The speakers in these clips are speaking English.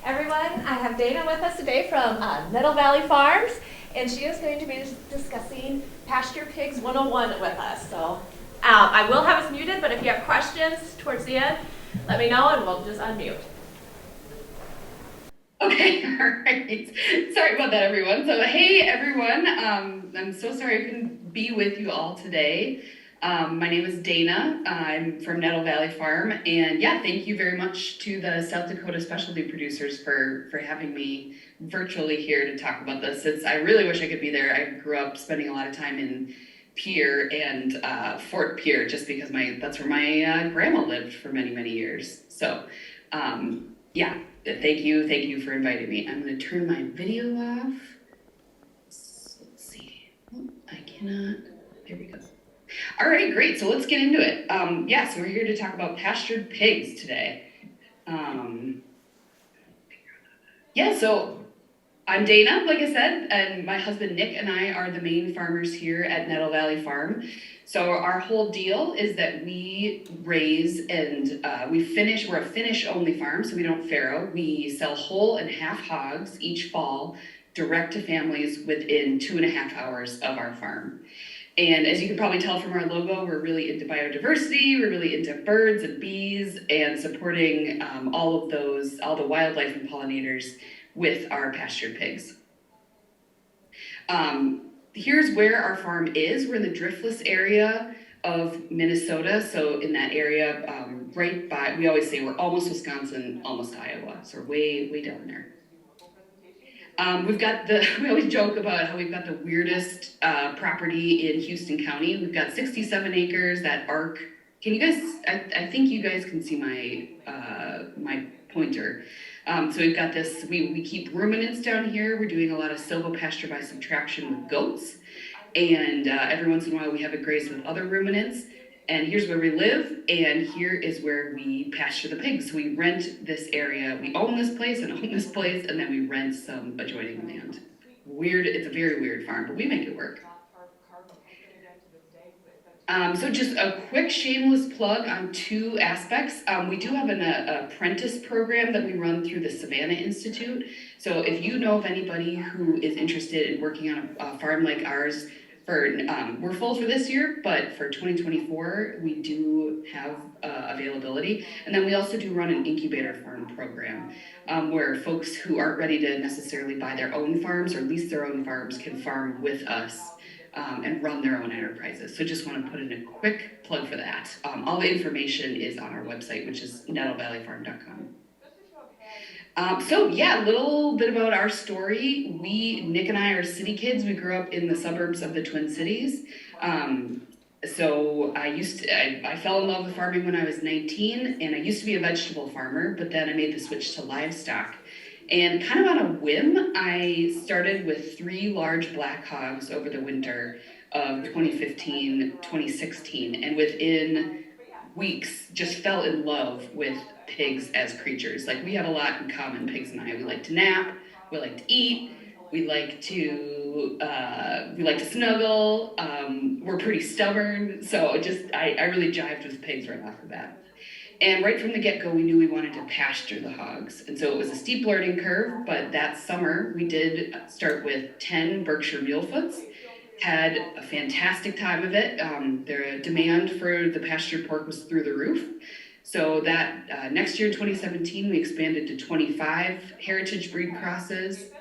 everyone. I have Dayna with us today from Nettle Valley Farms, and she is going to be discussing Pasture Pigs 101 with us. So I will have us muted, but if you have questions towards the end, let me know and we'll just unmute. Okay, all right. Sorry about that, everyone. So, hey, everyone. I'm so sorry I couldn't be with you all today. My name is Dayna. I'm from Nettle Valley Farm, and yeah, thank you very much to the South Dakota specialty producers for having me virtually here to talk about this. I really wish I could be there. I grew up spending a lot of time in Pierre and Fort Pierre, just because that's where my grandma lived for many years. So, yeah. Thank you for inviting me. I'm going to turn my video off. So, let's see. Oh, I cannot. There we go. All right, great. So let's get into it. Yeah, so we're here to talk about pastured pigs today. Yeah, so I'm Dayna, like I said, and my husband Nick and I are the main farmers here at Nettle Valley Farm. So our whole deal is that we raise and we're a finish-only farm, so we don't farrow. We sell whole and half hogs each fall direct to families within 2.5 hours of our farm. And as you can probably tell from our logo, we're really into biodiversity, we're really into birds and bees, and supporting all the wildlife and pollinators with our pastured pigs. Here's where our farm is. We're in the driftless area of Minnesota. So in that area, right by, we always say we're almost Wisconsin, almost Iowa. So we're way down there. We always joke about how we've got the weirdest property in Houston County. We've got 67 acres, that arc. Can you guys, I think you guys can see my pointer. So we've got this, we keep ruminants down here. We're doing a lot of silvopasture by subtraction with goats. And every once in a while we have it grazed with other ruminants. And here's where we live, and here is where we pasture the pigs. So we rent this area. We own this place, and then we rent some adjoining land. Weird, it's a very weird farm, but we make it work. So just a quick shameless plug on two aspects. We do have an apprentice program that we run through the Savannah Institute. So if you know of anybody who is interested in working on a farm like ours, we're full for this year, but for 2024, we do have availability. And then we also do run an incubator farm program where folks who aren't ready to necessarily buy their own farms or lease their own farms can farm with us and run their own enterprises. So just want to put in a quick plug for that. All the information is on our website, which is nettlevalleyfarm.com. So yeah, a little bit about our story. Nick and I are city kids. We grew up in the suburbs of the Twin Cities. So I fell in love with farming when I was 19, and I used to be a vegetable farmer, but then I made the switch to livestock. And kind of on a whim, I started with 3 large black hogs over the winter of 2015, 2016, and within weeks just fell in love with pigs as creatures. Like, we have a lot in common, pigs and I. We like to nap, we like to eat, we like to snuggle, we're pretty stubborn, so I really jived with pigs right off the bat. And right from the get-go, we knew we wanted to pasture the hogs. And so it was a steep learning curve, but that summer we did start with 10 Berkshire Mulefoots. Had a fantastic time of it. The demand for the pastured pork was through the roof. So that next year, 2017, we expanded to 25 heritage breed crosses,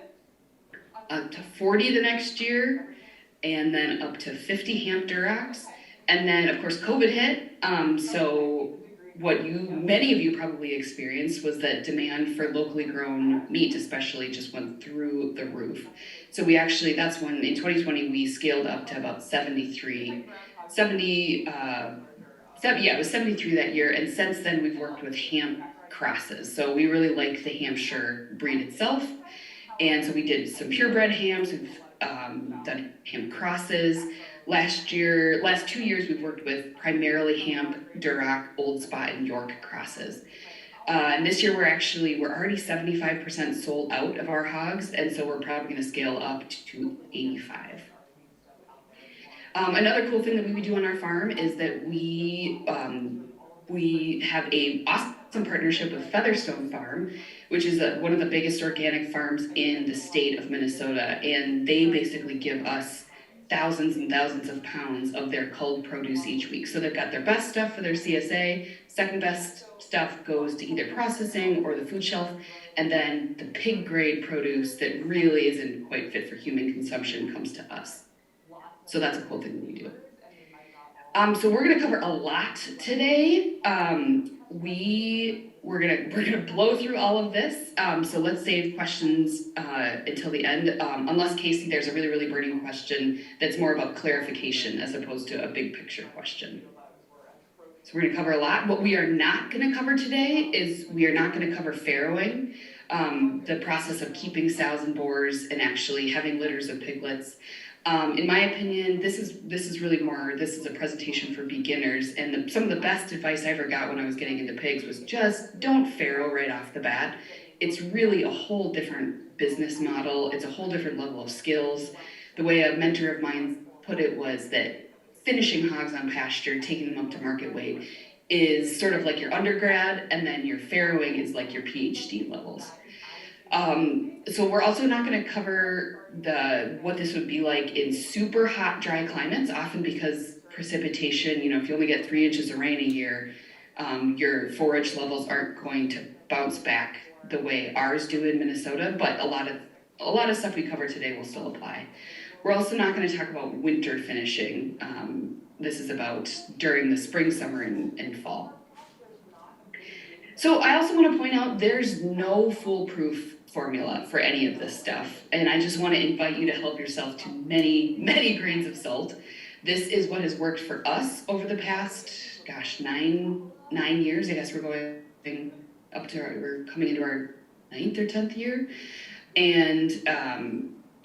to 40 the next year, and then up to 50 Hamp Durocs. And then, of course, COVID hit. So what many of you probably experienced was that demand for locally grown meat especially just went through the roof. So that's when in 2020 we scaled up to about 73. It was 73 that year, and since then we've worked with Hamp crosses. So we really like the Hampshire breed itself, and so we did some purebred hams. We've done Hamp crosses. Last 2 years, we've worked with primarily Hamp, Duroc, Old Spot, and York crosses. And this year we're already 75% sold out of our hogs, and so we're probably going to scale up to 85. Another cool thing that we do on our farm is that we have a in partnership with Featherstone Farm, which is one of the biggest organic farms in the state of Minnesota. And they basically give us thousands and thousands of pounds of their culled produce each week. So they've got their best stuff for their CSA, second best stuff goes to either processing or the food shelf, and then the pig grade produce that really isn't quite fit for human consumption comes to us. So that's a cool thing that we do. So we're gonna cover a lot today. We're gonna blow through all of this. So let's save questions until the end. Unless Casey, there's a really burning question that's more about clarification as opposed to a big picture question. So we're gonna cover a lot. What we are not gonna cover today is we are not gonna cover farrowing, the process of keeping sows and boars and actually having litters of piglets. In my opinion, this is really more, this is a presentation for beginners, and some of the best advice I ever got when I was getting into pigs was just don't farrow right off the bat. It's really a whole different business model. It's a whole different level of skills. The way a mentor of mine put it was that finishing hogs on pasture, taking them up to market weight, is sort of like your undergrad, and then your farrowing is like your PhD levels. So we're also not going to cover what this would be like in super hot, dry climates, often because precipitation, if you only get 3 inches of rain a year, your forage levels aren't going to bounce back the way ours do in Minnesota, but a lot of stuff we cover today will still apply. We're also not going to talk about winter finishing. This is about during the spring, summer, and fall. So I also want to point out there's no foolproof formula for any of this stuff, and I just want to invite you to help yourself to many grains of salt. This is what has worked for us over the past, 9 years. I guess we're coming into our 9th or 10th year, and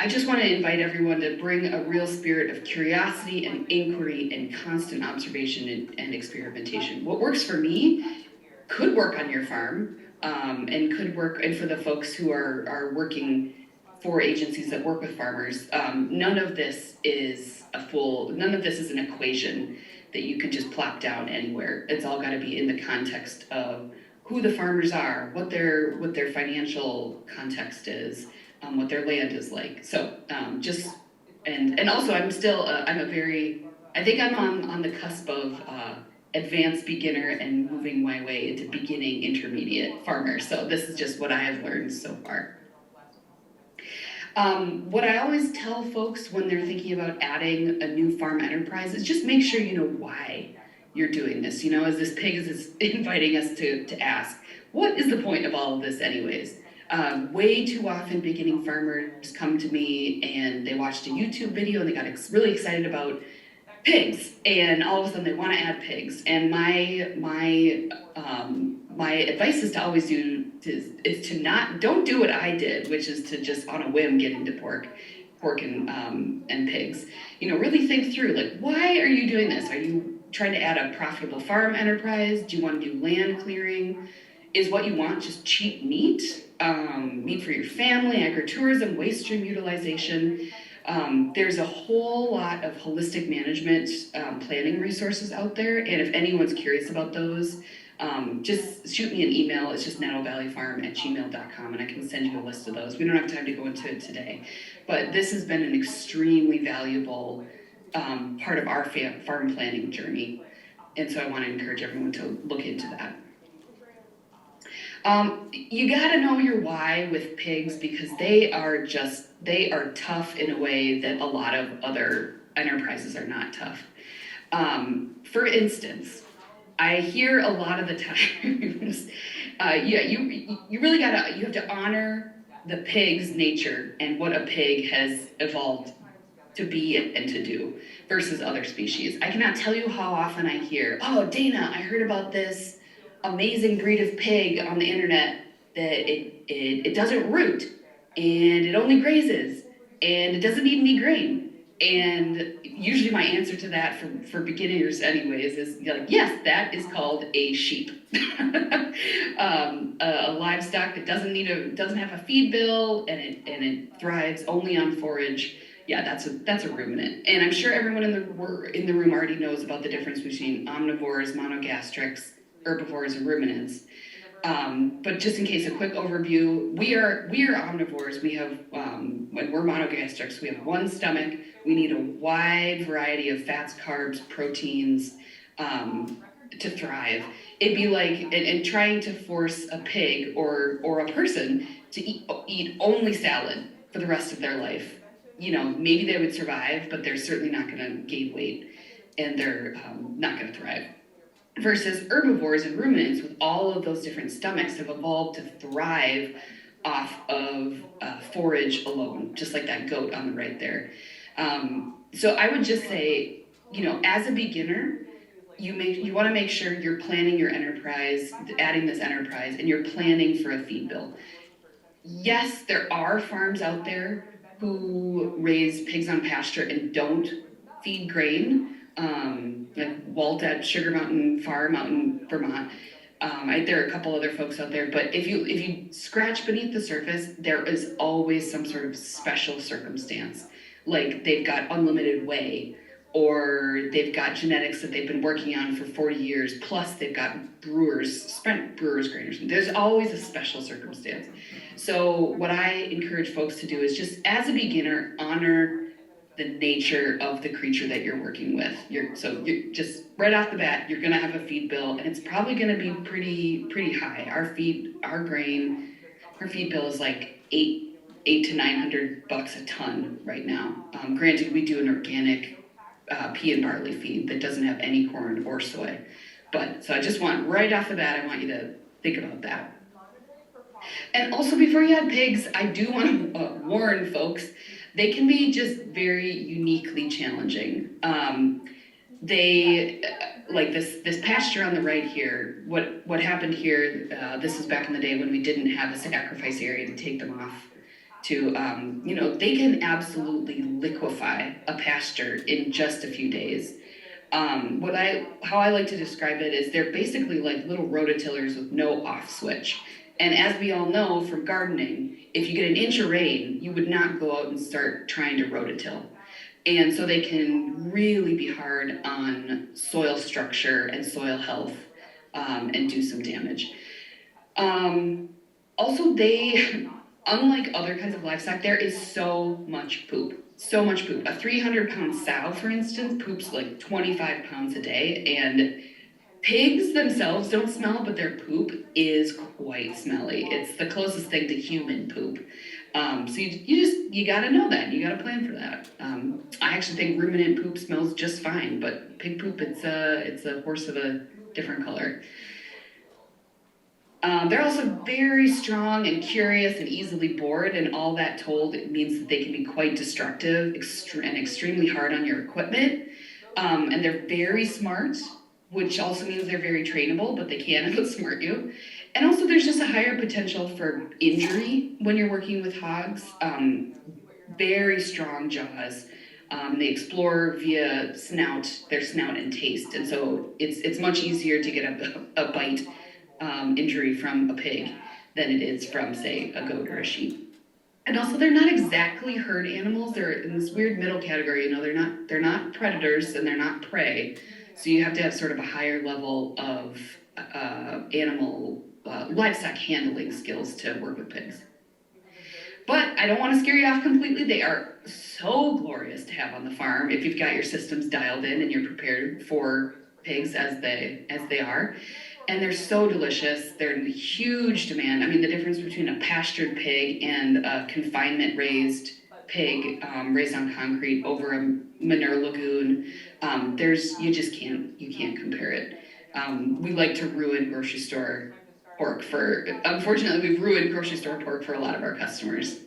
I just want to invite everyone to bring a real spirit of curiosity and inquiry and constant observation and experimentation. What works for me could work on your farm, and could work, and for the folks who are working for agencies that work with farmers. None of this is an equation that you can just plop down anywhere. It's all got to be in the context of who the farmers are, what their financial context is, what their land is like. So and also I think I'm on the cusp of advanced beginner and moving my way into beginning intermediate farmer. So this is just what I have learned so far. What I always tell folks when they're thinking about adding a new farm enterprise is just make sure you know why you're doing this. As this pig is inviting us to ask, what is the point of all of this anyways? Way too often beginning farmers come to me and they watched a YouTube video and they got really excited about pigs, and all of a sudden they want to add pigs. And my advice is to always don't do what I did, which is to just on a whim get into pork and pigs. Really think through, like, why are you doing this? Are you trying to add a profitable farm enterprise? Do you want to do land clearing? Is what you want just cheap meat? Meat for your family, agritourism, waste stream utilization? There's a whole lot of holistic management planning resources out there, and if anyone's curious about those, just shoot me an email. It's just nettlevalleyfarm@gmail.com, and I can send you a list of those. We don't have time to go into it today, but this has been an extremely valuable part of our farm planning journey, and so I want to encourage everyone to look into that. You gotta know your why with pigs, because they are tough in a way that a lot of other enterprises are not tough. For instance, I hear a lot of the times, you really you have to honor the pig's nature and what a pig has evolved to be and to do versus other species. I cannot tell you how often I hear, oh, Dayna, I heard about this amazing breed of pig on the internet that it doesn't root, and it only grazes, and it doesn't eat any grain. And usually my answer to that for beginners anyways is like, yes, that is called a sheep. A livestock that doesn't have a feed bill, and it thrives only on forage. Yeah, that's a ruminant. And I'm sure everyone in the room already knows about the difference between omnivores, monogastrics, herbivores, and ruminants. But just in case, a quick overview, we are omnivores. We have, when we're monogastrics, we have one stomach. We need a wide variety of fats, carbs, proteins, to thrive. It'd be like, and trying to force a pig or a person to eat only salad for the rest of their life. Maybe they would survive, but they're certainly not gonna gain weight, and they're not gonna thrive. Versus herbivores and ruminants with all of those different stomachs have evolved to thrive off of forage alone, just like that goat on the right there. So I would just say, as a beginner, you want to make sure you're planning your enterprise, adding this enterprise, and you're planning for a feed bill. Yes, there are farms out there who raise pigs on pasture and don't feed grain, like Walt at Sugar Mountain Farm out in Vermont. There are a couple other folks out there, but if you scratch beneath the surface, there is always some sort of special circumstance. Like they've got unlimited whey, or they've got genetics that they've been working on for 40 years, plus they've got spent brewer's grain or something. There's always a special circumstance. So what I encourage folks to do is just as a beginner, honor the nature of the creature that you're working with. You're just right off the bat, you're gonna have a feed bill, and it's probably gonna be pretty high. Our feed bill is like $800 to $900 a ton right now. Granted, we do an organic pea and barley feed that doesn't have any corn or soy. But so I just want, right off the bat, I want you to think about that. And also before you add pigs, I do want to warn folks, they can be just very uniquely challenging. They, like this pasture on the right here, what happened here, this is back in the day when we didn't have a sacrifice area to take them off to, they can absolutely liquefy a pasture in just a few days. How I like to describe it is they're basically like little rototillers with no off switch. And as we all know from gardening, if you get an inch of rain, you would not go out and start trying to rototill. And so they can really be hard on soil structure and soil health, and do some damage. Also, unlike other kinds of livestock, there is so much poop. So much poop. A 300-pound sow, for instance, poops like 25 pounds a day, and pigs themselves don't smell, but their poop is quite smelly. It's the closest thing to human poop. So you gotta know that. You gotta plan for that. I actually think ruminant poop smells just fine, but pig poop, it's a horse of a different color. They're also very strong and curious and easily bored, and all that told, it means that they can be quite destructive and extremely hard on your equipment. And they're very smart, which also means they're very trainable, but they can outsmart you. And also there's just a higher potential for injury when you're working with hogs. Very strong jaws. They explore via their snout and taste. And so it's much easier to get a bite injury from a pig than it is from, say, a goat or a sheep. And also they're not exactly herd animals. They're in this weird middle category, they're not predators and they're not prey. So you have to have sort of a higher level of livestock handling skills to work with pigs. But I don't want to scare you off completely. They are so glorious to have on the farm if you've got your systems dialed in and you're prepared for pigs as they are. And they're so delicious. They're in huge demand. I mean, the difference between a pastured pig and a confinement raised pig raised on concrete over a manure lagoon, you can't compare it. We like to ruin grocery store pork unfortunately, we've ruined grocery store pork for a lot of our customers.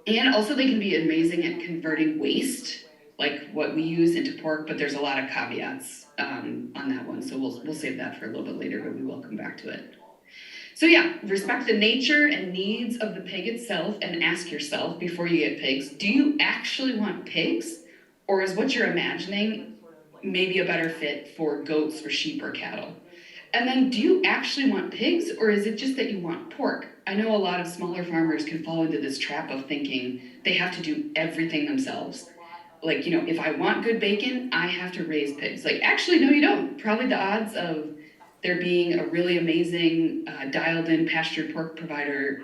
And also they can be amazing at converting waste, like what we use, into pork, but there's a lot of caveats on that one. So we'll save that for a little bit later, but we will come back to it. So yeah, respect the nature and needs of the pig itself and ask yourself before you get pigs, do you actually want pigs? Or is what you're imagining maybe a better fit for goats or sheep or cattle? And then do you actually want pigs, or is it just that you want pork? I know a lot of smaller farmers can fall into this trap of thinking they have to do everything themselves. Like, if I want good bacon, I have to raise pigs. Like, actually, no, you don't. Probably the odds of There being a really amazing dialed-in pastured pork provider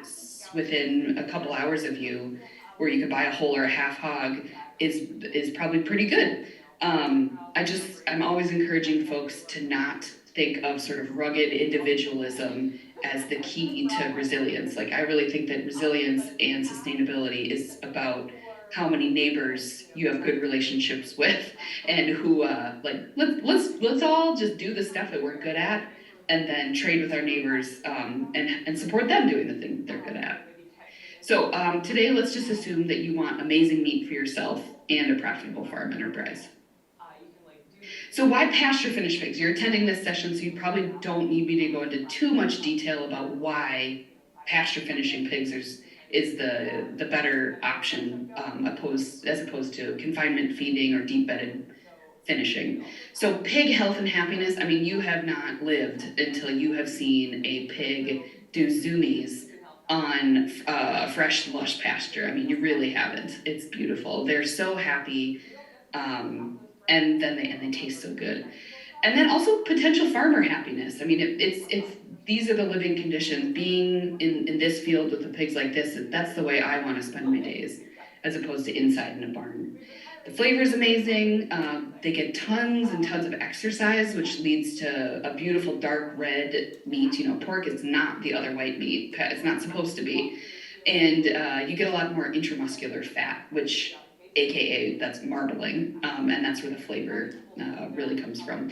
within a couple hours of you, where you could buy a whole or a half hog, is probably pretty good. I'm always encouraging folks to not think of sort of rugged individualism as the key to resilience. Like, I really think that resilience and sustainability is about how many neighbors you have good relationships with, and who let's all just do the stuff that we're good at, and then trade with our neighbors, and support them doing the thing that they're good at. So today, let's just assume that you want amazing meat for yourself and a profitable farm enterprise. So why pasture finished pigs? You're attending this session, so you probably don't need me to go into too much detail about why pasture finishing pigs is the better option, as opposed to confinement feeding or deep bedded finishing. So pig health and happiness, I mean, you have not lived until you have seen a pig do zoomies on fresh, lush pasture. I mean, you really haven't. It's beautiful. They're so happy, and they taste so good. And then also potential farmer happiness. I mean, it's these are the living conditions. Being in this field with the pigs like this, that's the way I want to spend my days, as opposed to inside in a barn. The flavor is amazing. They get tons and tons of exercise, which leads to a beautiful dark red meat. You know, pork is not the other white meat. It's not supposed to be. And you get a lot more intramuscular fat, which, AKA, that's marbling, and that's where the flavor really comes from.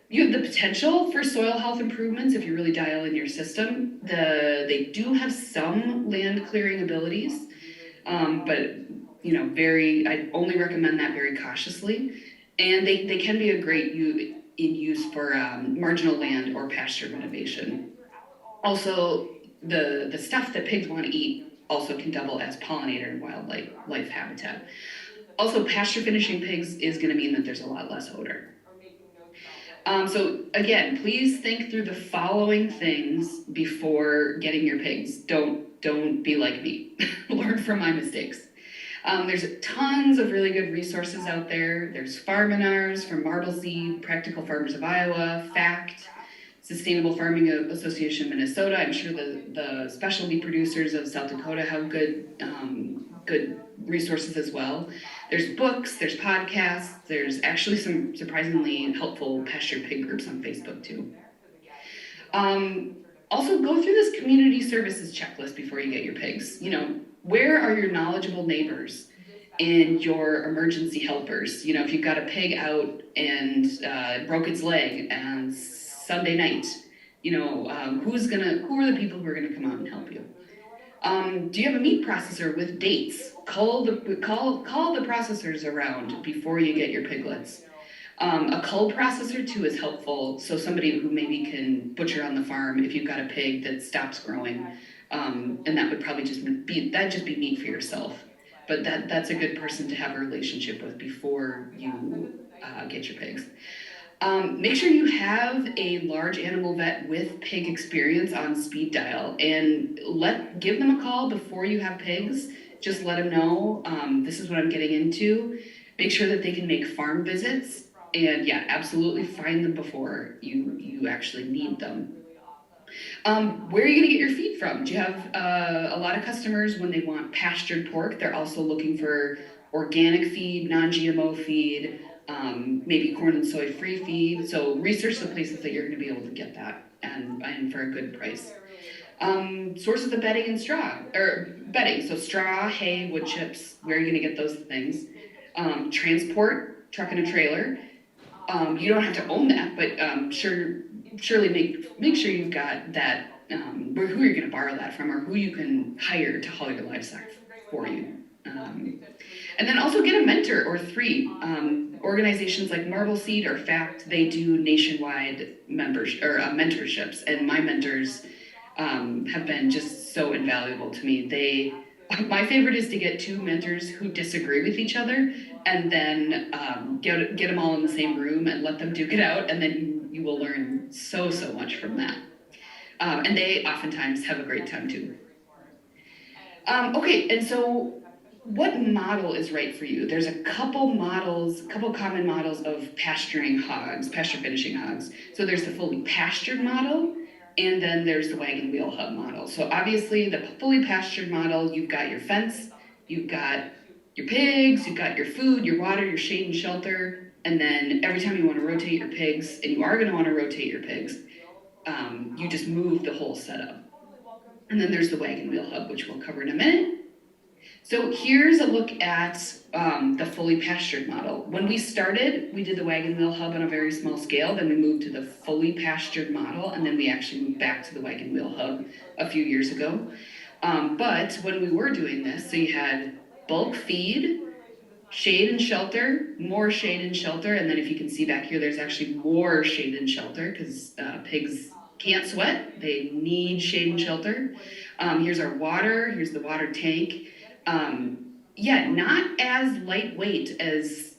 You have the potential for soil health improvements if you really dial in your system. They do have some land clearing abilities, but I only recommend that very cautiously. And they can be a great in use for marginal land or pasture renovation. Also, the stuff that pigs want to eat also can double as pollinator and wildlife habitat. Also, pasture finishing pigs is going to mean that there's a lot less odor. So again, please think through the following things before getting your pigs. Don't be like me. Learn from my mistakes. There's tons of really good resources out there. There's Farminars from Marble Seed, Practical Farmers of Iowa, FACT, Sustainable Farming Association Minnesota. I'm sure the specialty producers of South Dakota have good resources as well. There's books, there's podcasts, there's actually some surprisingly helpful pasture pig groups on Facebook too. Also, go through this community services checklist before you get your pigs. Where are your knowledgeable neighbors and your emergency helpers? If you've got a pig out and broke its leg on Sunday night, who are the people who are gonna come out and help you? Do you have a meat processor with dates? Call the processors around before you get your piglets. A cull processor too is helpful, so somebody who maybe can butcher on the farm if you've got a pig that stops growing, and that would probably just be meat for yourself. But that's a good person to have a relationship with before you get your pigs. Make sure you have a large animal vet with pig experience on speed dial, and give them a call before you have pigs. Just let them know, this is what I'm getting into. Make sure that they can make farm visits, and yeah, absolutely find them before you actually need them. Where are you gonna get your feed from? Do you have a lot of customers, when they want pastured pork, they're also looking for organic feed, non-GMO feed, maybe corn and soy free feed. So research the places that you're gonna be able to get that, and for a good price. Sources of bedding and straw, or bedding, so straw, hay, wood chips, where are you gonna get those things? Transport, truck and a trailer. You don't have to own that, but surely make sure you've got that, who you're gonna borrow that from, or who you can hire to haul your livestock for you. And then also get a mentor or 3. Organizations like Marble Seed or FACT, they do nationwide mentorships, and my mentors have been just so invaluable to me. My favorite is to get 2 mentors who disagree with each other, and then get them all in the same room and let them duke it out, and then you will learn so much from that. And they oftentimes have a great time too. Okay, and so what model is right for you? There's a couple common models of pasturing hogs, pasture finishing hogs. So there's the fully pastured model, and then there's the wagon wheel hub model. So obviously the fully pastured model, you've got your fence, you've got your pigs, you've got your food, your water, your shade and shelter, and then every time you want to rotate your pigs, and you are going to want to rotate your pigs, you just move the whole setup. And then there's the wagon wheel hub, which we'll cover in a minute. So here's a look at the fully pastured model. When we started, we did the wagon wheel hub on a very small scale, then we moved to the fully pastured model, and then we actually moved back to the wagon wheel hub a few years ago. But when we were doing this, so you had bulk feed, shade and shelter, more shade and shelter, and then if you can see back here, there's actually more shade and shelter because pigs can't sweat, they need shade and shelter. Here's our water, here's the water tank. Yeah, not as lightweight as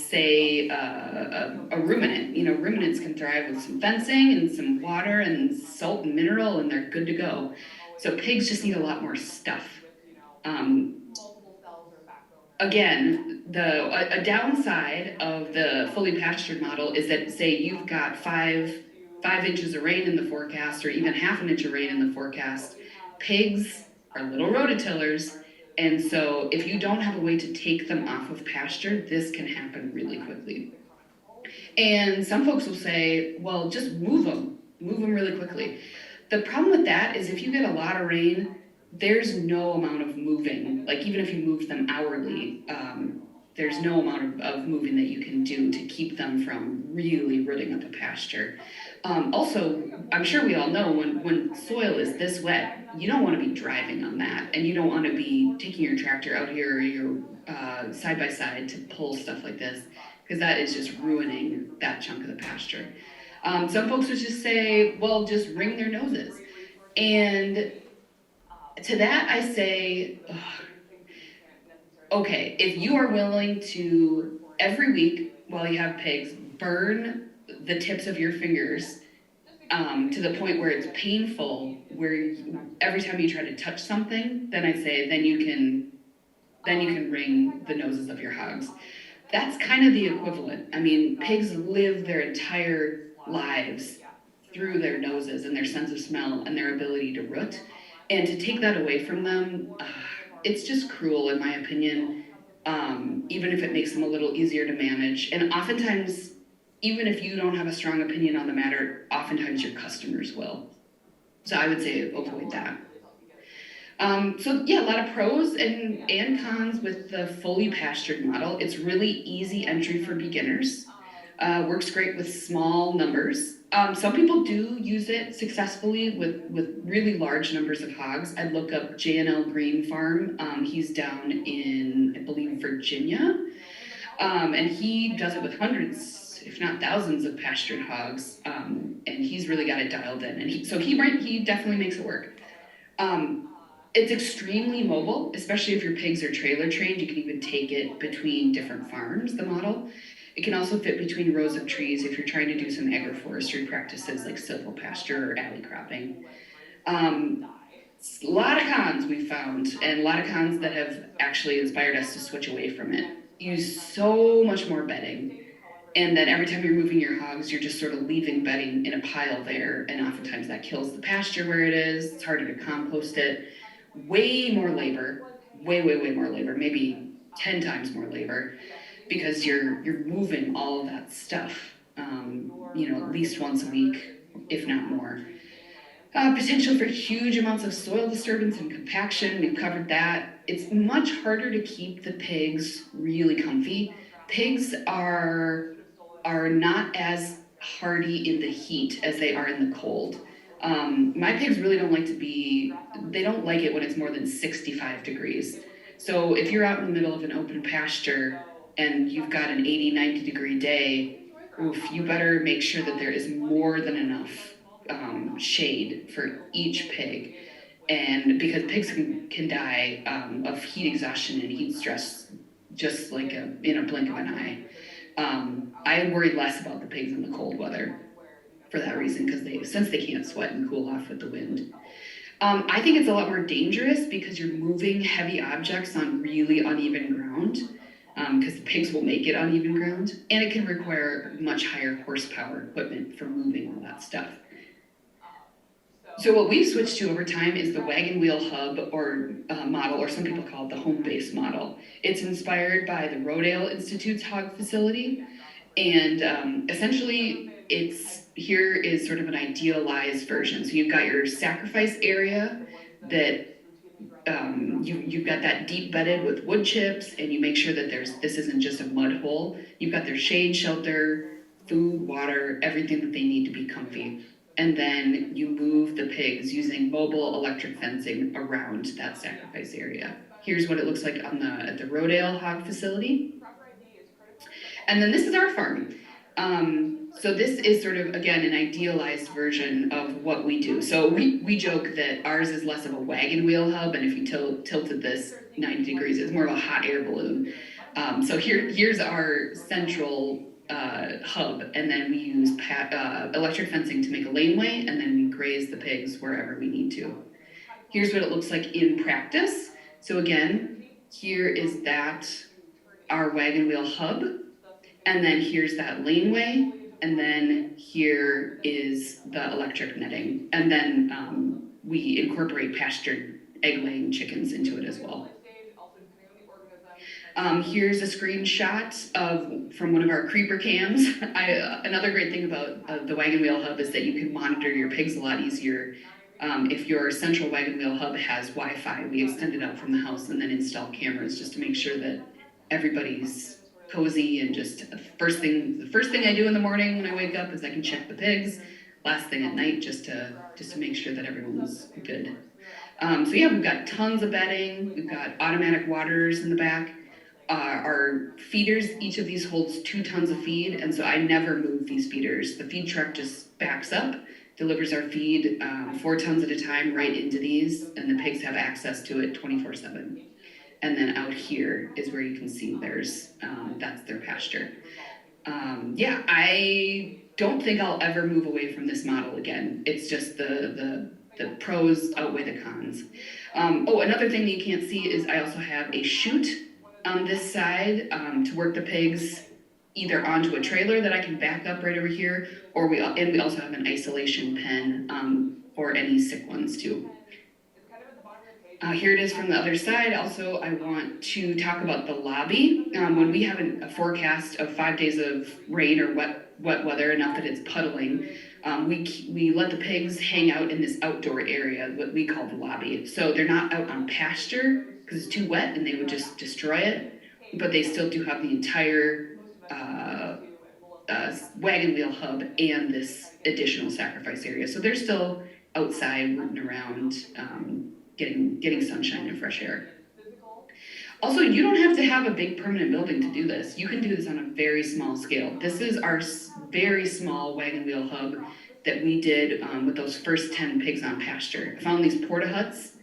say a ruminant. You know, ruminants can thrive with some fencing and some water and salt and mineral, and they're good to go. So pigs just need a lot more stuff. Again, a downside of the fully pastured model is that say you've got five inches of rain in the forecast, or even half an inch of rain in the forecast. Pigs are little rototillers. And so if you don't have a way to take them off of pasture, this can happen really quickly. And some folks will say, well, just move them really quickly. The problem with that is if you get a lot of rain, there's no amount of moving. Like even if you move them hourly, there's no amount of moving that you can do to keep them from really rooting up a pasture. Also, I'm sure we all know when soil is this wet, you don't want to be driving on that, and you don't want to be taking your tractor out here or your side by side to pull stuff like this, because that is just ruining that chunk of the pasture. Some folks would just say, well, just wring their noses. And to that I say, okay, if you are willing to, every week while you have pigs, burn the tips of your fingers to the point where it's painful, where every time you try to touch something, then I say, then you can wring the noses of your hogs. That's kind of the equivalent. I mean, pigs live their entire lives through their noses and their sense of smell and their ability to root. And to take that away from them, it's just cruel in my opinion, even if it makes them a little easier to manage. And oftentimes, even if you don't have a strong opinion on the matter, oftentimes your customers will. So I would say avoid that. So yeah, a lot of pros and cons with the fully pastured model. It's really easy entry for beginners. Works great with small numbers. Some people do use it successfully with really large numbers of hogs. I'd look up J&L Green Farm. He's down in, I believe, Virginia. And he does it with hundreds, if not thousands of pastured hogs. And he's really got it dialed in. And he definitely makes it work. It's extremely mobile, especially if your pigs are trailer trained. You can even take it between different farms, the model. It can also fit between rows of trees if you're trying to do some agroforestry practices like silvopasture or alley cropping. A lot of cons we found, and a lot of cons that have actually inspired us to switch away from it. Use so much more bedding, and then every time you're moving your hogs, you're just sort of leaving bedding in a pile there, and oftentimes that kills the pasture where it is. It's harder to compost it. Way more labor, way more labor, maybe 10 times more labor, because you're moving all of that stuff, at least once a week, if not more. Potential for huge amounts of soil disturbance and compaction, we've covered that. It's much harder to keep the pigs really comfy. Pigs are not as hardy in the heat as they are in the cold. My pigs really don't like they don't like it when it's more than 65 degrees. So if you're out in the middle of an open pasture and you've got an 80, 90 degree day, you better make sure that there is more than enough shade for each pig. And because pigs can die of heat exhaustion and heat stress just like in a blink of an eye. I worry less about the pigs in the cold weather for that reason, because since they can't sweat and cool off with the wind. I think it's a lot more dangerous because you're moving heavy objects on really uneven ground, because the pigs will make it uneven ground, and it can require much higher horsepower equipment for moving all that stuff. So what we've switched to over time is the wagon wheel hub or model, or some people call it the home base model. It's inspired by the Rodale Institute's hog facility, and essentially here is sort of an idealized version. So you've got your sacrifice area that you've got that deep bedded with wood chips, and you make sure that this isn't just a mud hole. You've got their shade, shelter, food, water, everything that they need to be comfy. And then you move the pigs using mobile electric fencing around that sacrifice area. Here's what it looks like at the Rodale hog facility. And then this is our farm. So this is sort of, again, an idealized version of what we do. So we joke that ours is less of a wagon wheel hub, and if you tilted this 90 degrees, it's more of a hot air balloon. So here's our central hub, and then we use electric fencing to make a laneway, and then we graze the pigs wherever we need to. Here's what it looks like in practice. So again, here is our wagon wheel hub, and then here's that laneway, and then here is the electric netting, and then we incorporate pastured egg-laying chickens into it as well. Here's a screenshot from one of our creeper cams. Another great thing about the wagon wheel hub is that you can monitor your pigs a lot easier. If your central wagon wheel hub has Wi-Fi, we extend it out from the house and then install cameras just to make sure that everybody's cozy, and just the first thing I do in the morning when I wake up is I can check the pigs. Last thing at night, just to make sure that everyone's good. So yeah, we've got tons of bedding. We've got automatic waters in the back. Our feeders, each of these holds 2 tons of feed, and so I never move these feeders. The feed truck just backs up, delivers our feed 4 tons at a time right into these, and the pigs have access to it 24/7. And then out here is where you can see that's their pasture. Yeah, I don't think I'll ever move away from this model again. It's just the pros outweigh the cons. Another thing that you can't see is I also have a chute on this side to work the pigs either onto a trailer that I can back up right over here, or we also have an isolation pen for any sick ones too. Here it is from the other side. Also, I want to talk about the lobby. When we have a forecast of 5 days of rain or wet weather, enough that it's puddling, we let the pigs hang out in this outdoor area, what we call the lobby. So they're not out on pasture because it's too wet and they would just destroy it, but they still do have the entire wagon wheel hub and this additional sacrifice area. So they're still outside rooting around, getting sunshine and fresh air. Also, you don't have to have a big permanent building to do this. You can do this on a very small scale. This is our very small wagon wheel hub that we did with those first 10 pigs on pasture. I found these porta huts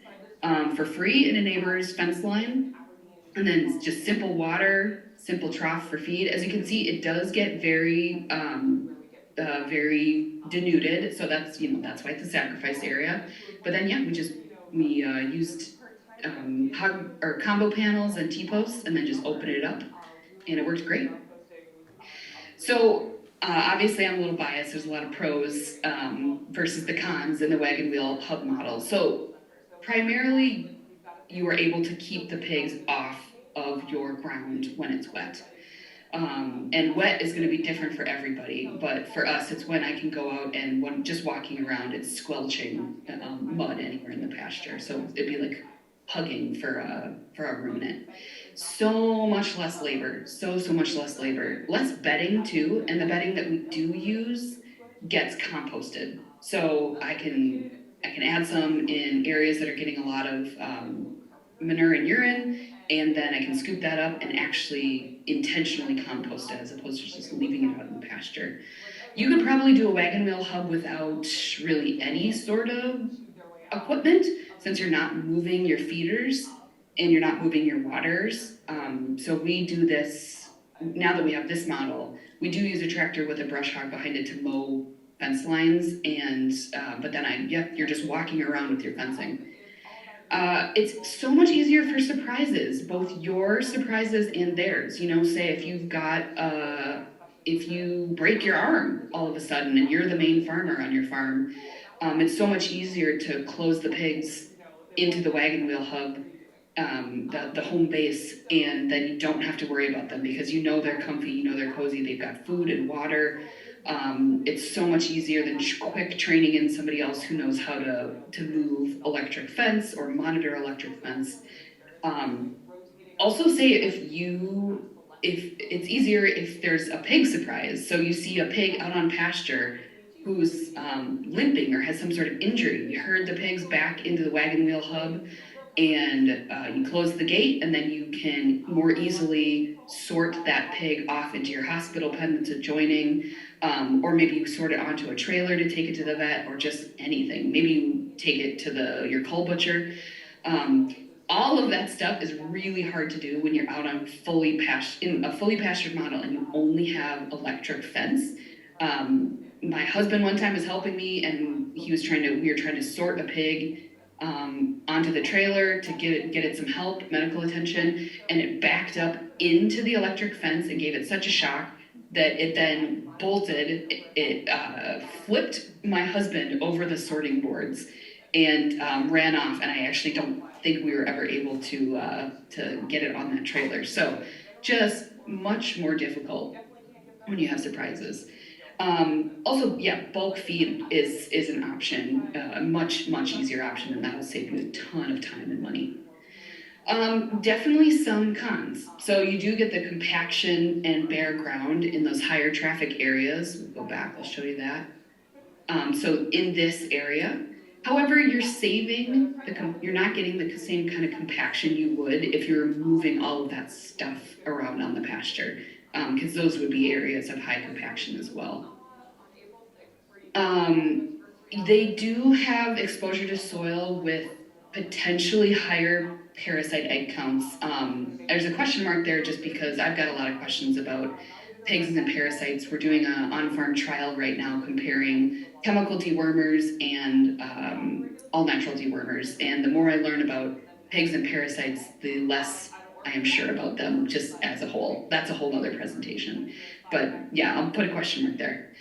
for free in a neighbor's fence line, and then just simple water, simple trough for feed. As you can see, it does get very denuded, so that's why it's a sacrifice area. But then yeah, we used combo panels and T-posts, and then just open it up, and it worked great. So obviously I'm a little biased. There's a lot of pros versus the cons in the wagon wheel hub model. So primarily you are able to keep the pigs off of your ground when it's wet. And wet is going to be different for everybody, but for us, it's when I can go out and when just walking around, it's squelching mud anywhere in the pasture. So it'd be like hugging for a ruminant. So much less labor, so much less labor. Less bedding too, and the bedding that we do use gets composted. So I can add some in areas that are getting a lot of manure and urine, and then I can scoop that up and actually intentionally compost it as opposed to just leaving it out in the pasture. You could probably do a wagon wheel hub without really any sort of equipment, since you're not moving your feeders and you're not moving your waters. So we do this, now that we have this model, we do use a tractor with a brush hog behind it to mow fence lines, and but then you're just walking around with your fencing. It's so much easier for surprises, both your surprises and theirs. You know, say if you break your arm all of a sudden and you're the main farmer on your farm, it's so much easier to close the pigs into the wagon wheel hub, the home base, and then you don't have to worry about them because you know they're comfy, you know they're cozy, they've got food and water. It's so much easier than quick training in somebody else who knows how to move electric fence or monitor electric fence. Um, Also say if it's easier if there's a pig surprise. So you see a pig out on pasture who's limping or has some sort of injury. You herd the pigs back into the wagon wheel hub, and you close the gate, and then you can more easily sort that pig off into your hospital pen that's adjoining, or maybe you sort it onto a trailer to take it to the vet, or just anything. Maybe you take it to your cull butcher. All of that stuff is really hard to do when you're out on in a fully pastured model and you only have electric fence. My husband one time was helping me, and we were trying to sort a pig onto the trailer to get it some help, medical attention, and it backed up into the electric fence and gave it such a shock that it then bolted. It flipped my husband over the sorting boards and ran off, and I actually don't think we were ever able to get it on that trailer. So just much more difficult when you have surprises. Also, yeah, bulk feed is an option, a much easier option, and that'll save you a ton of time and money. Definitely some cons. So you do get the compaction and bare ground in those higher traffic areas. We'll go back, I'll show you that. So in this area, however, you're not getting the same kind of compaction you would if you were moving all of that stuff around on the pasture, because those would be areas of high compaction as well. They do have exposure to soil with potentially higher parasite egg counts. There's a question mark there just because I've got a lot of questions about pigs and parasites. We're doing an on-farm trial right now comparing chemical dewormers and all natural dewormers. And the more I learn about pigs and parasites, the less I am sure about them just as a whole. That's a whole other presentation. But yeah, I'll put a question mark there.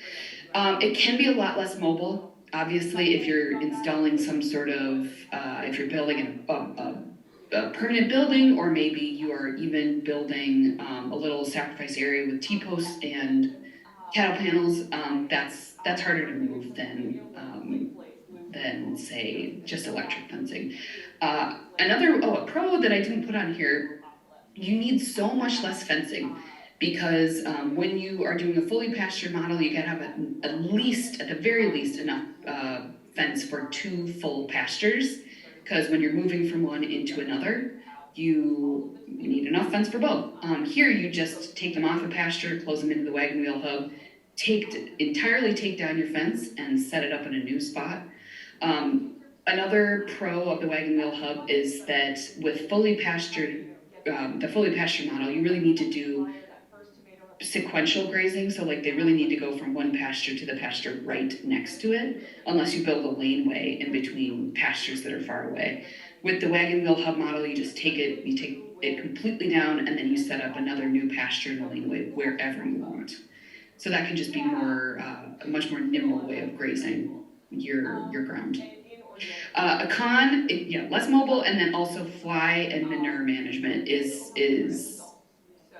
It can be a lot less mobile. Obviously, if you're installing some sort of, if you're building a permanent building, or maybe you are even building a little sacrifice area with T-posts and cattle panels, that's harder to move than say just electric fencing. A pro that I didn't put on here, you need so much less fencing because when you are doing a fully pastured model, you gotta have at the very least, enough fence for 2 full pastures. Because when you're moving from one into another, you need enough fence for both. Here, you just take them off a pasture, close them into the wagon wheel hub, entirely take down your fence and set it up in a new spot. Another pro of the wagon wheel hub is that with the fully pastured model, you really need to do sequential grazing. So like they really need to go from one pasture to the pasture right next to it, unless you build a laneway in between pastures that are far away. With the wagon wheel hub model, you take it completely down, and then you set up another new pasture in the laneway wherever you want. So that can just be a much more nimble way of grazing your ground. A con, less mobile, and then also fly and manure management is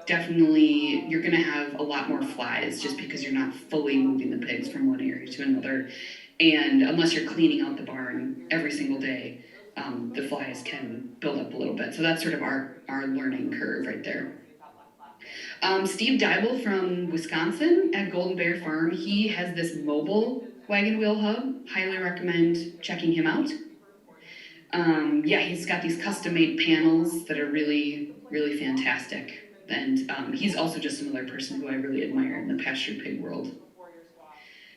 definitely, you're gonna have a lot more flies just because you're not fully moving the pigs from one area to another. And unless you're cleaning out the barn every single day, the flies can build up a little bit. So that's sort of our learning curve right there. Steve Dybel from Wisconsin at Golden Bear Farm, he has this mobile wagon wheel hub. Highly recommend checking him out. He's got these custom-made panels that are really, really fantastic. And he's also just another person who I really admire in the pastured pig world.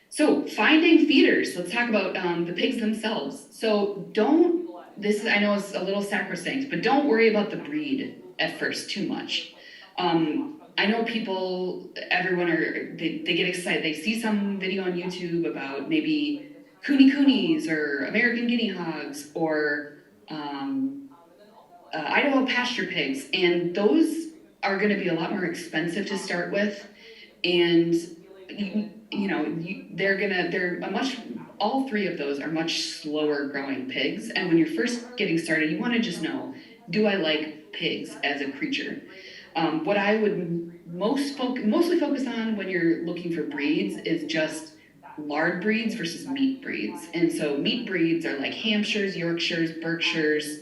So finding feeders, let's talk about the pigs themselves. So I know it's a little sacrosanct, but don't worry about the breed at first too much. I know they get excited. They see some video on YouTube about maybe coonies or American guinea hogs or Idaho pasture pigs, and those are going to be a lot more expensive to start with, and all three of those are much slower growing pigs, and when you're first getting started, you want to just know, do I like pigs as a creature? What I would mostly focus on when you're looking for breeds is just lard breeds versus meat breeds. And so meat breeds are like Hampshires, Yorkshires, Berkshires.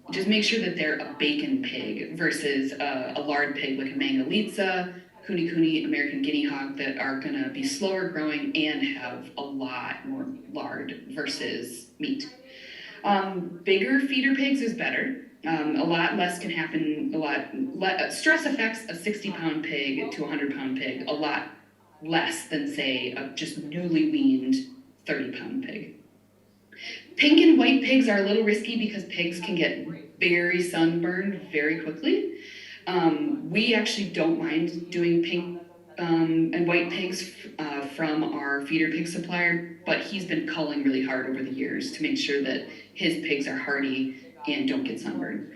Just make sure that they're a bacon pig versus a lard pig like a Mangalitsa, Cooney, American guinea hog that are gonna be slower growing and have a lot more lard versus meat. Bigger feeder pigs is better. A lot less can happen, stress affects a 60-pound pig to a 100-pound pig a lot less than, say, a just newly weaned 30-pound pig. Pink and white pigs are a little risky because pigs can get very sunburned very quickly. We actually don't mind doing pink and white pigs from our feeder pig supplier, but he's been culling really hard over the years to make sure that his pigs are hardy and don't get sunburned.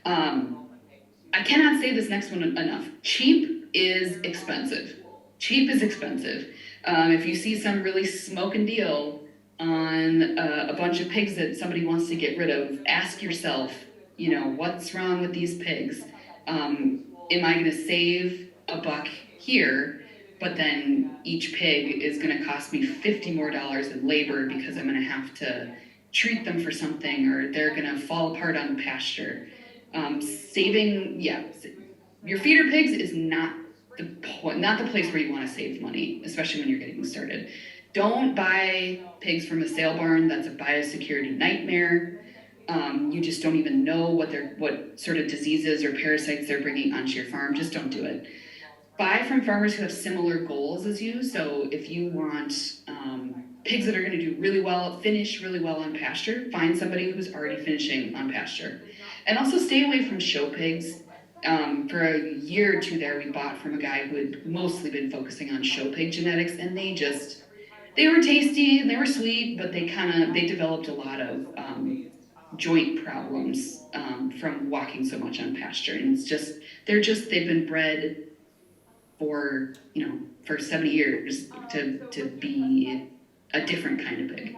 I cannot say this next one enough. Cheap is expensive. Cheap is expensive. If you see some really smoking deal on a bunch of pigs that somebody wants to get rid of, ask yourself, what's wrong with these pigs? Am I going to save a buck here, but then each pig is going to cost me $50 more in labor because I'm going to have to treat them for something, or they're going to fall apart on pasture. Your feeder pigs is not the place where you want to save money, especially when you're getting started. Don't buy pigs from a sale barn. That's a biosecurity nightmare. You just don't even know what sort of diseases or parasites they're bringing onto your farm. Just don't do it. Buy from farmers who have similar goals as you. So if you want pigs that are going to do really well, finish really well on pasture, find somebody who's already finishing on pasture. And also stay away from show pigs. For a year or two there, we bought from a guy who had mostly been focusing on show pig genetics, and they were tasty and they were sweet, but they developed a lot of joint problems from walking so much on pasture. And they've been bred for 70 years to be a different kind of pig.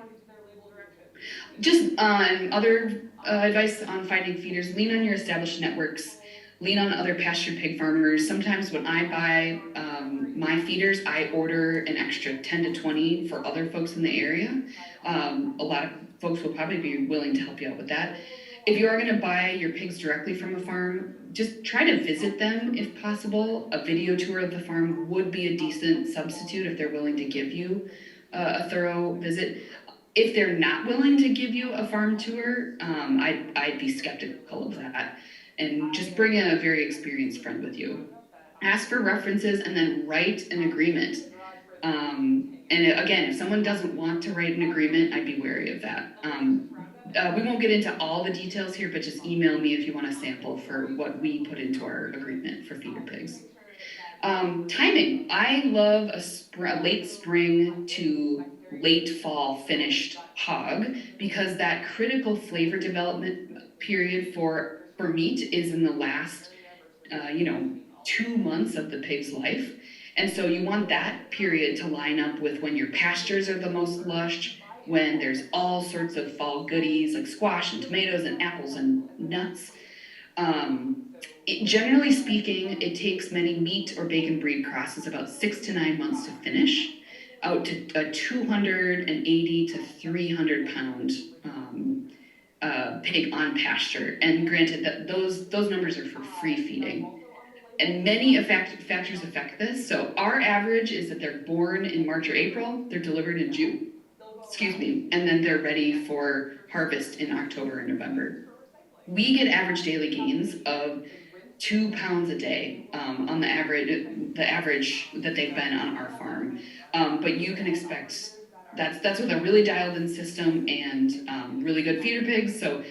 Just other advice on finding feeders: lean on your established networks, lean on other pastured pig farmers. Sometimes when I buy my feeders, I order an extra 10 to 20 for other folks in the area. A lot of folks will probably be willing to help you out with that. If you are going to buy your pigs directly from a farm, just try to visit them if possible. A video tour of the farm would be a decent substitute if they're willing to give you a thorough visit. If they're not willing to give you a farm tour, I'd be skeptical of that. And just bring a very experienced friend with you. Ask for references and then write an agreement. And again, if someone doesn't want to write an agreement, I'd be wary of that. We won't get into all the details here, but just email me if you want a sample for what we put into our agreement for feeder pigs. Timing. I love a late spring to late fall finished hog because that critical flavor development period for meat is in the last 2 months of the pig's life. And so you want that period to line up with when your pastures are the most lush, when there's all sorts of fall goodies like squash and tomatoes and apples and nuts. Generally speaking, it takes many meat or bacon breed crosses about 6 to 9 months to finish, out to a 280 to 300 pound pig on pasture. And granted that those numbers are for free feeding. And many factors affect this. So our average is that they're born in March or April, they're delivered in June, and then they're ready for harvest in October and November. We get average daily gains of 2 pounds a day on the average that they've been on our farm. But you can expect that's with a really dialed in system and really good feeder pigs. So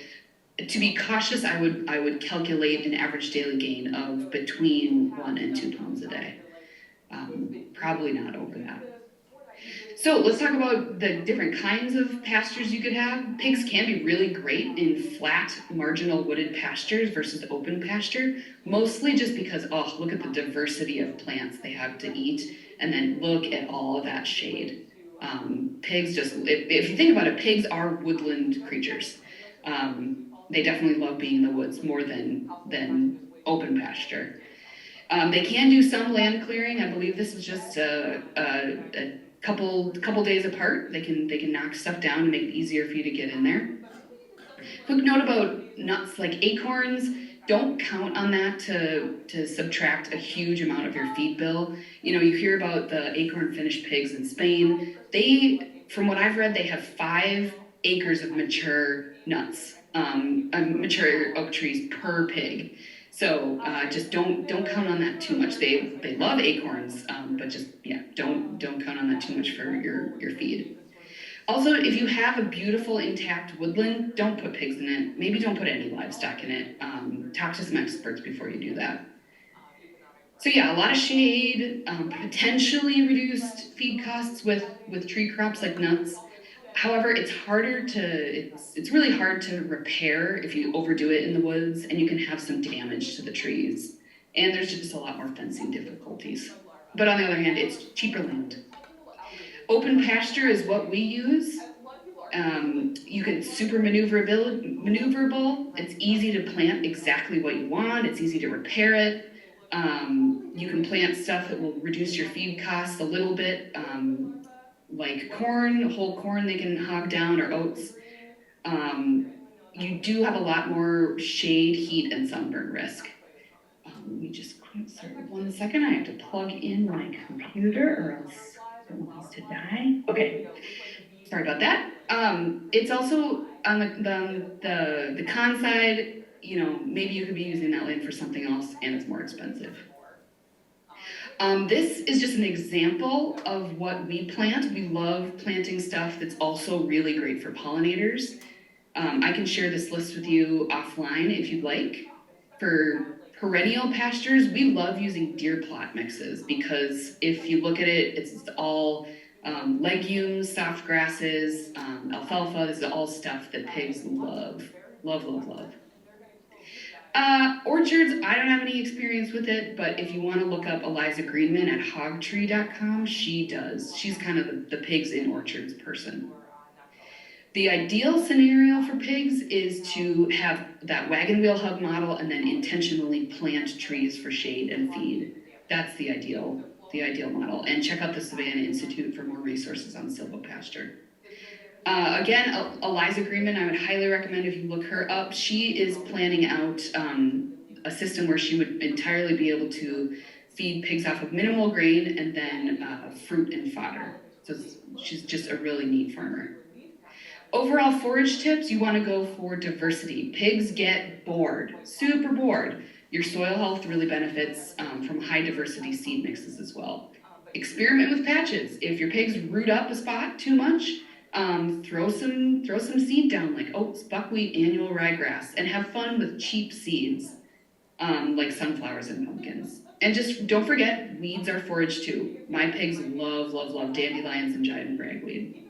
To be cautious, I would calculate an average daily gain of between 1 and 2 pounds a day. Probably not over that. So let's talk about the different kinds of pastures you could have. Pigs can be really great in flat, marginal wooded pastures versus open pasture, mostly just because, oh, look at the diversity of plants they have to eat, and then look at all of that shade. Pigs just, if you think about it, pigs are woodland creatures. They definitely love being in the woods more than open pasture. They can do some land clearing. I believe this is just a couple days apart. They can knock stuff down and make it easier for you to get in there. Quick note about nuts like acorns. Don't count on that to subtract a huge amount of your feed bill. You know, you hear about the acorn finished pigs in Spain. From what I've read, they have 5 acres of mature nuts, mature oak trees per pig. So just don't count on that too much. They love acorns, but just don't count on that too much for your feed. Also, if you have a beautiful intact woodland, don't put pigs in it. Maybe don't put any livestock in it. Talk to some experts before you do that. So yeah, a lot of shade, potentially reduced feed costs with tree crops like nuts. However, it's really hard to repair if you overdo it in the woods, and you can have some damage to the trees. And there's just a lot more fencing difficulties. But on the other hand, it's cheaper land. Open pasture is what we use. You can super maneuverable. It's easy to plant exactly what you want. It's easy to repair it. You can plant stuff that will reduce your feed costs a little bit, like corn, whole corn they can hog down, or oats. You do have a lot more shade, heat, and sunburn risk. Let me just sorry, 1 second. I have to plug in my computer, or else it wants to die. Okay, sorry about that. It's also on the con side. You know, maybe you could be using that land for something else, and it's more expensive. This is just an example of what we plant. We love planting stuff that's also really great for pollinators. I can share this list with you offline if you'd like. For perennial pastures, we love using deer plot mixes because if you look at it, it's all legumes, soft grasses, alfalfa. This is all stuff that pigs love. Love, love, love. Orchards, I don't have any experience with it, but if you want to look up Eliza Greenman at hogtree.com, she does. She's kind of the pigs in orchards person. The ideal scenario for pigs is to have that wagon wheel hub model and then intentionally plant trees for shade and feed. That's the ideal model. And check out the Savannah Institute for more resources on silvopasture. Again, Eliza Greenman, I would highly recommend if you look her up. She is planning out a system where she would entirely be able to feed pigs off of minimal grain and then fruit and fodder. So she's just a really neat farmer. Overall forage tips, you want to go for diversity. Pigs get bored, super bored. Your soil health really benefits from high diversity seed mixes as well. Experiment with patches. If your pigs root up a spot too much, throw some seed down like oats, buckwheat, annual ryegrass, and have fun with cheap seeds like sunflowers and pumpkins. And just don't forget, weeds are forage too. My pigs love, love, love dandelions and jive and ragweed.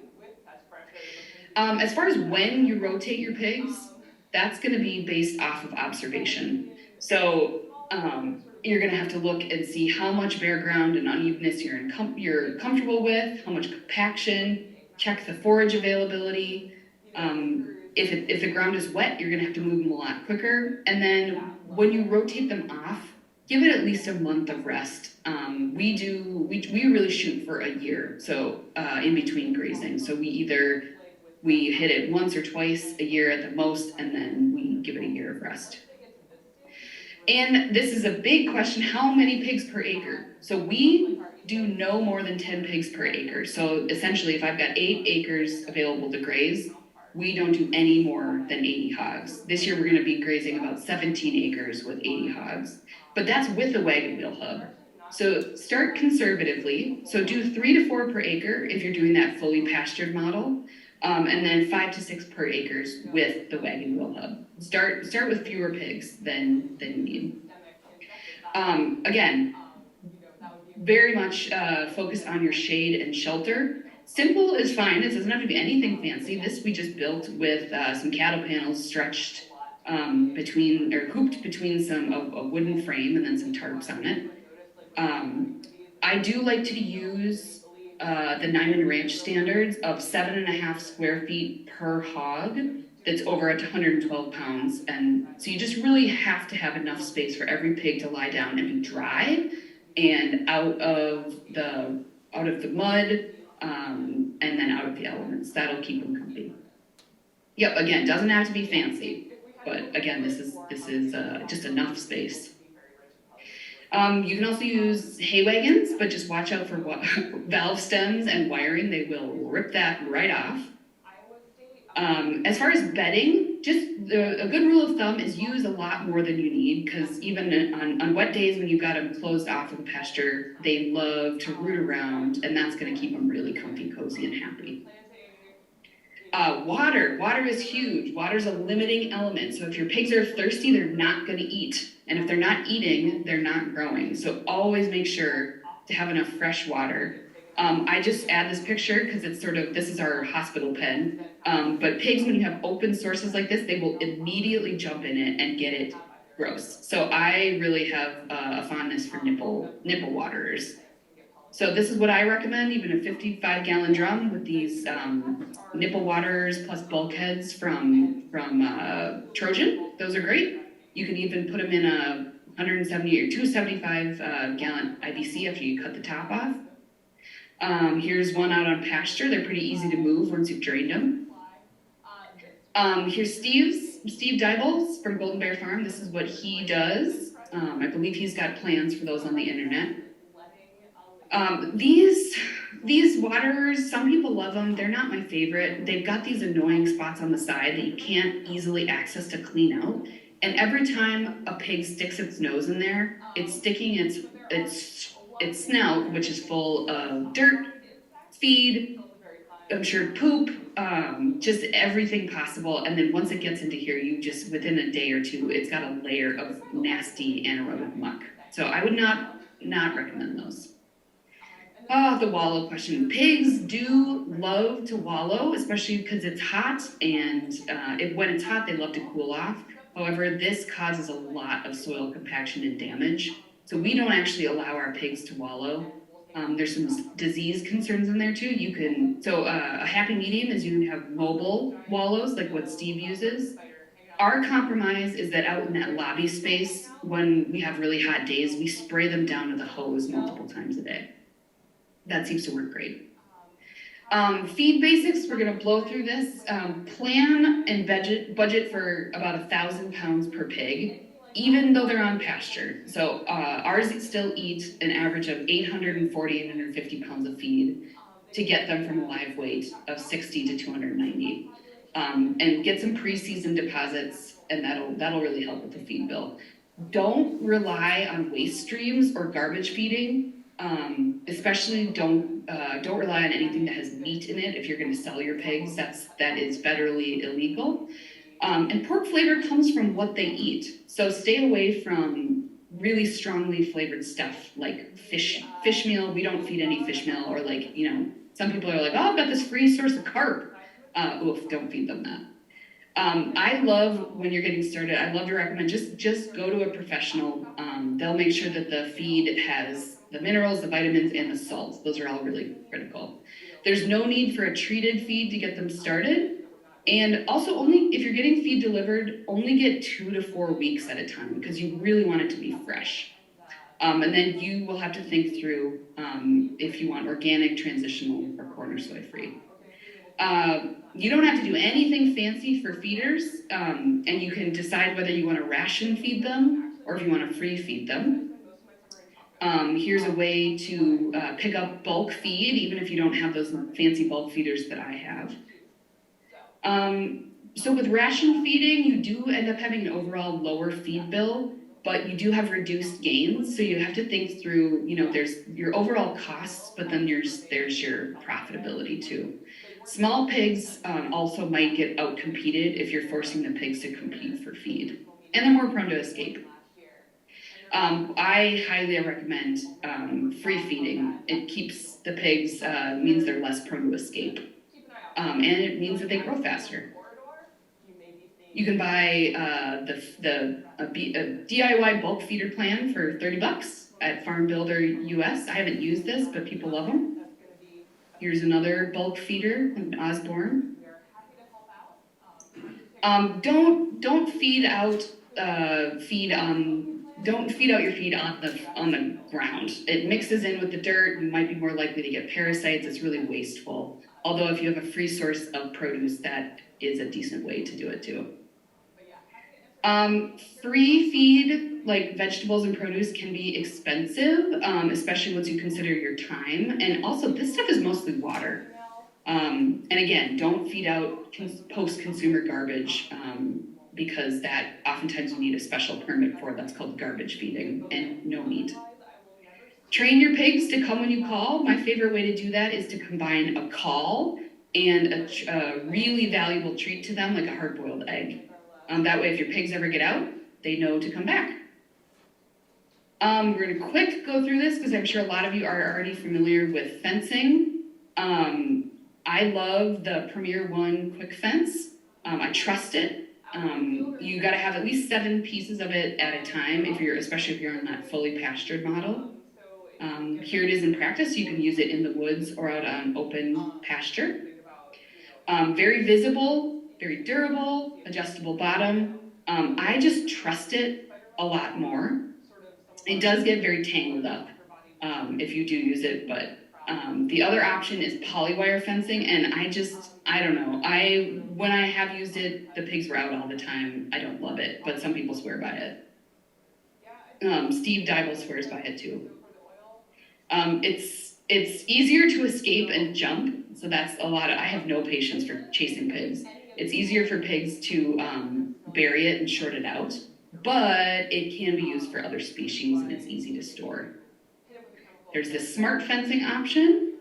As far as when you rotate your pigs, that's going to be based off of observation. So you're going to have to look and see how much bare ground and unevenness you're comfortable with, how much compaction, check the forage availability. If the ground is wet, you're going to have to move them a lot quicker. And then when you rotate them off, give it at least a month of rest. We really shoot for a year, so in between grazing. So we hit it once or twice a year at the most, and then we give it a year of rest. And this is a big question, how many pigs per acre? So we do no more than 10 pigs per acre. So essentially, if I've got 8 acres available to graze, we don't do any more than 80 hogs. This year we're gonna be grazing about 17 acres with 80 hogs, but that's with the wagon wheel hub. So start conservatively. So do 3 to 4 per acre if you're doing that fully pastured model. And then 5 to 6 per acres with the wagon wheel hub. Start with fewer pigs than you need. Again, very much focus on your shade and shelter. Simple is fine. It doesn't have to be anything fancy. This we just built with some cattle panels stretched between or hooped between a wooden frame and then some tarps on it. I do like to use the 9 Ranch standards of 7.5 square feet per hog that's over 112 pounds. And so you just really have to have enough space for every pig to lie down and be dry and out of the mud and then out of the elements. That'll keep them comfy. Yep, again, doesn't have to be fancy, but again, this is just enough space. You can also use hay wagons, but just watch out for valve stems and wiring. They will rip that right off. As far as bedding, just a good rule of thumb is use a lot more than you need, because even on wet days when you've got them closed off of the pasture, they love to root around, and that's going to keep them really comfy, cozy, and happy. Water is huge. Water's a limiting element. So if your pigs are thirsty, they're not going to eat. And if they're not eating, they're not growing. So always make sure to have enough fresh water. I just add this picture because it's this is our hospital pen. But pigs, when you have open sources like this, they will immediately jump in it and get it gross. So I really have a fondness for nipple waterers. So this is what I recommend, even a 55-gallon drum with these nipple waterers plus bulkheads from Trojan. Those are great. You can even put them in a 170 or 275-gallon IBC after you cut the top off. Here's one out on pasture. They're pretty easy to move once you've drained them. Here's Steve Dybels from Golden Bear Farm. This is what he does. I believe he's got plans for those on the internet. These waterers, some people love them. They're not my favorite. They've got these annoying spots on the side that you can't easily access to clean out. And every time a pig sticks its nose in there, it's sticking its snout, which is full of dirt, feed, I'm sure poop, just everything possible. And then once it gets into here, you just, within a day or two, it's got a layer of nasty anaerobic muck. So I would not recommend those. The wallow question. Pigs do love to wallow, especially because it's hot, and when it's hot, they love to cool off. However, this causes a lot of soil compaction and damage. So we don't actually allow our pigs to wallow. There's some disease concerns in there too. A happy medium is you can have mobile wallows, like what Steve uses. Our compromise is that out in that lobby space, when we have really hot days, we spray them down with a hose multiple times a day. That seems to work great. Feed basics, we're gonna blow through this. Plan and budget for about 1,000 pounds per pig, even though they're on pasture. So ours still eat an average of 840, 850 pounds of feed to get them from a live weight of 60 to 290. And get some pre-season deposits, and that'll really help with the feed bill. Don't rely on waste streams or garbage feeding. Especially don't rely on anything that has meat in it if you're going to sell your pigs. That is federally illegal. And pork flavor comes from what they eat. So stay away from really strongly flavored stuff like fish meal. We don't feed any fish meal, or some people are like, oh, I've got this free source of carb. Don't feed them that. I love, when you're getting started, I love to recommend just go to a professional. They'll make sure that the feed has the minerals, the vitamins, and the salts. Those are all really critical. There's no need for a treated feed to get them started. And also, only if you're getting feed delivered, only get 2 to 4 weeks at a time, because you really want it to be fresh. And then you will have to think through if you want organic, transitional, or corn or soy free. You don't have to do anything fancy for feeders, and you can decide whether you want to ration feed them or if you want to free feed them. Here's a way to pick up bulk feed, even if you don't have those fancy bulk feeders that I have. So with ration feeding, you do end up having an overall lower feed bill, but you do have reduced gains. So you have to think through, there's your overall costs, but then there's your profitability too. Small pigs also might get out-competed if you're forcing the pigs to compete for feed, and they're more prone to escape. I highly recommend free feeding. It keeps the pigs, means they're less prone to escape, and it means that they grow faster. You can buy a DIY bulk feeder plan for $30 at Farm Builder US. I haven't used this, but people love them. Here's another bulk feeder in Osborne. Don't feed out don't feed out your feed on the ground. It mixes in with the dirt. You might be more likely to get parasites. It's really wasteful. Although if you have a free source of produce, that is a decent way to do it too. Free feed, like vegetables and produce, can be expensive, especially once you consider your time. And also, this stuff is mostly water. And again, don't feed out post-consumer garbage because that oftentimes you need a special permit for. That's called garbage feeding, and no meat. Train your pigs to come when you call. My favorite way to do that is to combine a call and a really valuable treat to them, like a hard-boiled egg. That way, if your pigs ever get out, they know to come back. We're gonna quick go through this because I'm sure a lot of you are already familiar with fencing. I love the Premier One Quick Fence. I trust it. You gotta have at least 7 pieces of it at a time, especially if you're on that fully pastured model. Here it is in practice. You can use it in the woods or out on open pasture. Very visible, very durable, adjustable bottom. I just trust it a lot more. It does get very tangled up if you do use it, but the other option is polywire fencing, and I don't know. When I have used it, the pigs were out all the time. I don't love it, but some people swear by it. Steve Dybel swears by it too. It's easier to escape and jump, so that's I have no patience for chasing pigs. It's easier for pigs to bury it and short it out, but it can be used for other species and it's easy to store. There's this smart fencing option.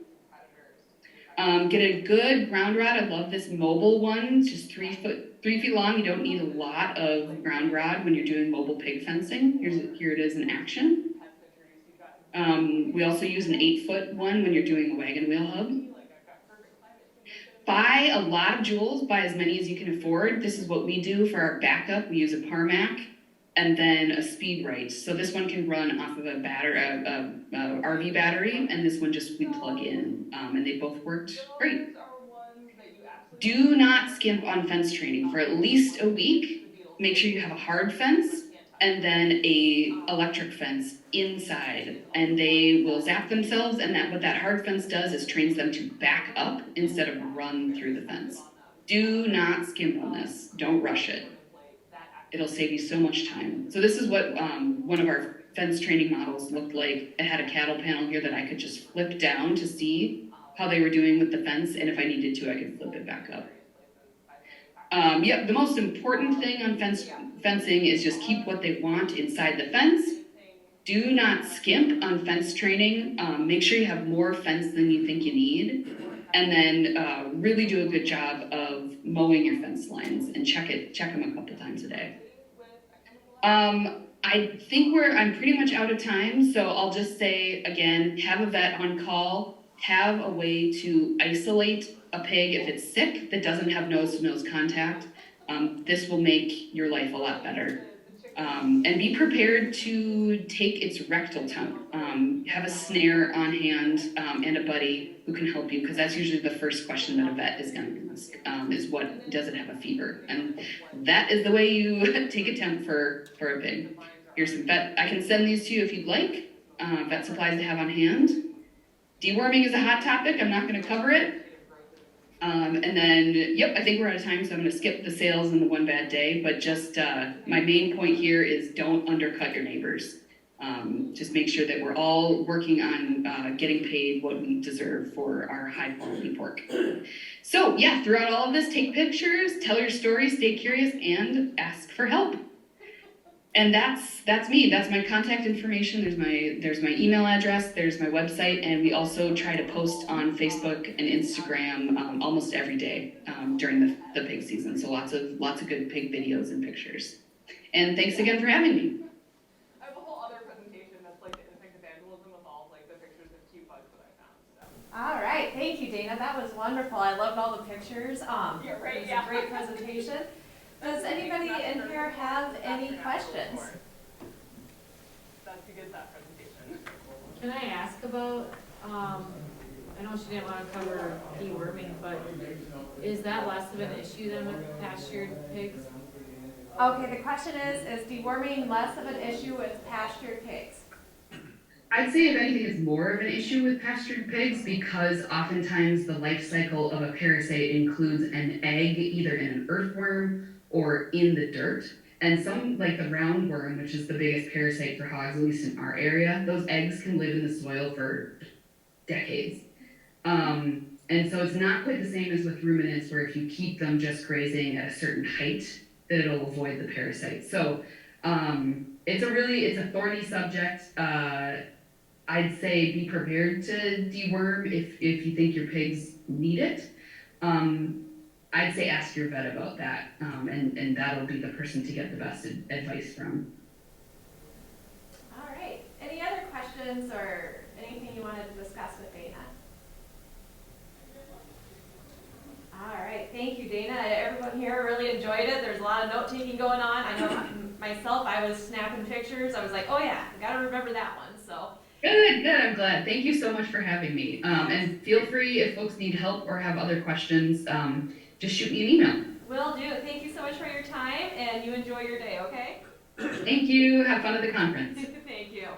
Get a good ground rod. I love this mobile one, just 3 feet long. You don't need a lot of ground rod when you're doing mobile pig fencing. Here it is in action. We also use an 8-foot one when you're doing a wagon wheel hub. Buy a lot of jewels, buy as many as you can afford. This is what we do for our backup. We use a Parmac and then a Speed Right. So this one can run off of a RV battery, and this one we plug in, and they both worked great. Do not skimp on fence training for at least a week. Make sure you have a hard fence and then a electric fence inside, and they will zap themselves, and what that hard fence does is trains them to back up instead of run through the fence. Do not skimp on this. Don't rush it. It'll save you so much time. So this is what one of our fence training models looked like. It had a cattle panel here that I could just flip down to see how they were doing with the fence, and if I needed to, I could flip it back up. The most important thing on fencing is just keep what they want inside the fence. Do not skimp on fence training. Make sure you have more fence than you think you need. And then really do a good job of mowing your fence lines and check them a couple times a day. I think I'm pretty much out of time, so I'll just say again, have a vet on call, have a way to isolate a pig if it's sick that doesn't have nose-to-nose contact. This will make your life a lot better. And be prepared to take its rectal temp. Have a snare on hand and a buddy who can help you, because that's usually the first question that a vet is going to ask, is does it have a fever? And that is the way you take a temp for a pig. Here's some I can send these to you if you'd like, vet supplies to have on hand. Deworming is a hot topic. I'm not going to cover it. And then, I think we're out of time, so I'm going to skip the sales and the one bad day, but just my main point here is don't undercut your neighbors. Just make sure that we're all working on getting paid what we deserve for our high quality pork. So throughout all of this, take pictures, tell your story, stay curious, and ask for help. And that's me. That's my contact information. There's my email address. There's my website, and we also try to post on Facebook and Instagram almost every day during the pig season. So lots of good pig videos and pictures. And thanks again for having me. I have a whole other presentation that's like the insect evangelism with all like the pictures of cute bugs that I found. So. All right, thank you, Dayna. That was wonderful. I loved all the pictures. Yeah, right, It was yeah. a great presentation. Does anybody in here have any questions? That's to get that presentation. Can I ask about, I know she didn't want to cover deworming, but is that less of an issue than with pastured pigs? Okay, the question is deworming less of an issue with pastured pigs? I'd say if anything, it's more of an issue with pastured pigs because oftentimes the life cycle of a parasite includes an egg either in an earthworm or in the dirt. And some, like the roundworm, which is the biggest parasite for hogs, at least in our area, those eggs can live in the soil for decades. And so it's not quite the same as with ruminants, where if you keep them just grazing at a certain height, that it'll avoid the parasite. So it's a thorny subject. I'd say be prepared to deworm if you think your pigs need it. I'd say ask your vet about that, and that'll be the person to get the best advice from. All right, any other questions or anything you wanted to discuss with Dayna? All right, thank you, Dayna. Everyone here really enjoyed it. There's a lot of note-taking going on. I know myself, I was snapping pictures. I was like, oh yeah, gotta remember that one, so. Good, I'm glad. Thank you so much for having me. And feel free, if folks need help or have other questions, just shoot me an email. Will do. Thank you so much for your time, and you enjoy your day, okay? Thank you. Have fun at the conference. Thank you.